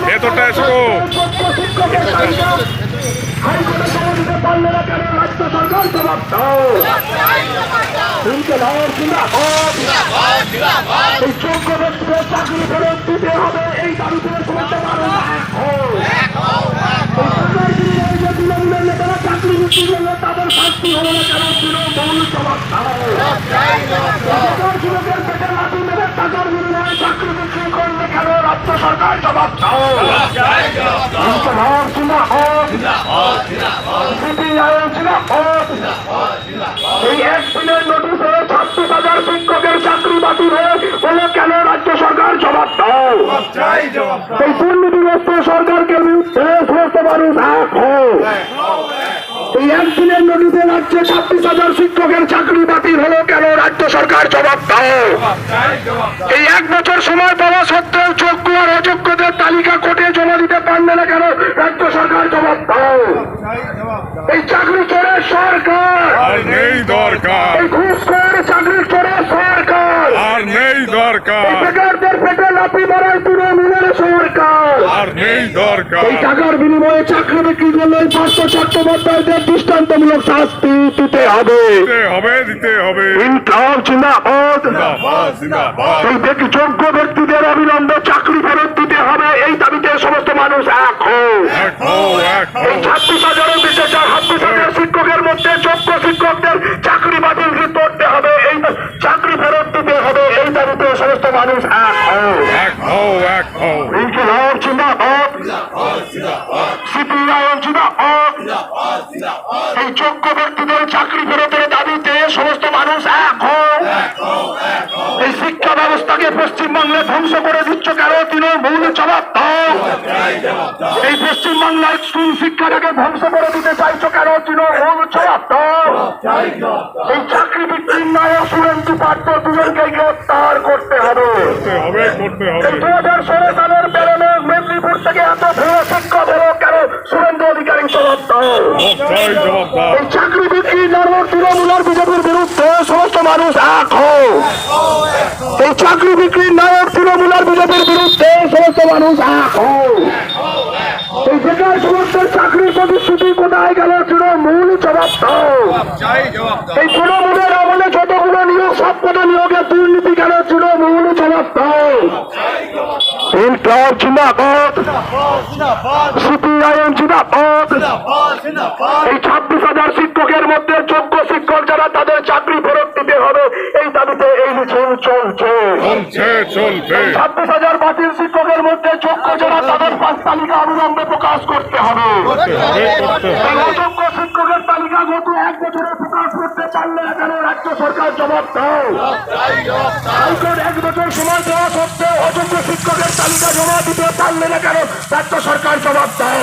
ভেতরটা এসো হাইকোর্টে জমা দিতে পারলে না কেন রাজ্য সরকার জবাব দাও। এই যোগ্য ব্যক্তিদের চাকরি ফেরত দিতে হবে, এই দাবিতে সমস্ত মানুষ তৃণমূলের নেতারা চাকরি বিক্রি করলে তাদের শাস্তি হলো না কেন তৃণমূল জবাব দাও। যুবকের পেটে লাঠি মেরে টাকার বিনিময়ে চাকরি বিক্রি করলে কেন রাজ্য সরকার জবাব দাও। এই একদিনের নোটিশে 36,000 শিক্ষকের চাকরি বাতিল হলে কেন রাজ্য সরকার জবাব দাও। এই দুর্নীতিগ্রস্ত সরকারকে বিরুদ্ধে সমস্ত মানুষ এক হও। এই একদিনের নোটিশে রাজ্যে 26,000 শিক্ষকের চাকরি বাতিল হলো কেন রাজ্য সরকার জবাব দাও। এই 1 বছর সময় পাওয়া সত্ত্বেও যোগ্য আর অযোগ্যদের তালিকা কোর্টে জমা দিতে পারলে না কেন রাজ্য সরকার জবাব দাও। এই চাকরি চোরের সরকার আর নেই দরকার, এই ঘুষখোর চাকরি চোরের সরকার আর নেই দরকার, এই বেকারদের পেটে লাথি মারার তৃণমূলের সরকার আর নেই দরকার। এই টাকার বিনিময়ে চাকরি বিক্রি করলে পার্থ চট্টোপাধ্যায়দের দৃষ্টান্তমূলক শাস্তি দিতে হবে। দিতে হবে। ইনকলাব জিন্দাবাদ। এই যোগ্য ব্যক্তিদের অবিলম্বে চাকরি ফেরত দিতে হবে, এই দাবিতে সমস্ত মানুষ এক হও। এই 26,000-এর বেশি 26,000 শিক্ষকের মধ্যে যোগ্য শিক্ষকদের চাকরি বাতিল করতে হবে, এই চাকরি ফেরত দিতে হবে, এই দাবিতে সমস্ত মানুষ এক হও। ইনকলাব জিন্দাবাদ। সিপিআইএম জিন্দাবাদ। এই যোগ্য ব্যক্তিদের চাকরি ফেরতের দাবিতে সমস্ত মানুষ এক হও। এই শিক্ষা ব্যবস্থাকে পশ্চিমবাংলা ধ্বংস করে দিচ্ছ কেন তৃণমূল জবাব দাও। এই পশ্চিমবাংলার স্কুল শিক্ষাটাকে ধ্বংস করে দিতে চাইছো কেন তৃণমূল জবাব দাও। এই চাকরি বিক্রির নায়ক সুরেন্দ্র পাত্র দুজনকে গ্রেফতার করতে হবে। এই 2016 সালের বেরোনো মেদিনীপুর থেকে এত ভুয়ো শিক্ষক হলো কেন সুরেন্দ্র অধিকারী জবাব দাও। এই চাকরি বিক্রি নায়ক তৃণমূল আর বিজেপির বিরুদ্ধে সমস্ত মানুষ এক হও। এই চাকরি বিক্রির নায়ক তৃণমূল আর বিজেপির বিরুদ্ধে সমস্ত মানুষ এক হও। এই বেকার যুবকদের চাকরির প্রতিশ্রুতি কোথায় গেল তৃণমূল জবাব দাও। এই তৃণমূলের আমলে যতগুলো নিয়োগ সবকটা নিয়োগের দুর্নীতি গেল তৃণমূল জবাব দাও। ইনকলাব জিন্দাবাদ। সিপিআইএম জিন্দাবাদ। এই 26,000 শিক্ষকের মধ্যে যোগ্য শিক্ষক যারা তাদের চাকরি ফেরত দিতে হবে, এই দাবিতে এই মিছিল চলছে। 26,000 বাতিল শিক্ষকের মধ্যে যোগ্য যারা তাদের পাঁচ তালিকা অবিলম্বে প্রকাশ করতে হবে। অযোগ্য শিক্ষকের তালিকা গত 1 বছরে প্রকাশ করতে পারলে কেন রাজ্য সরকার জবাব দাও। হাইকোর্ট 1 বছর সময় দেওয়া সত্ত্বেও অযোগ্য শিক্ষকের তালিকা জমা দিতে পারলে না কেন রাজ্য সরকার জবাব দাও।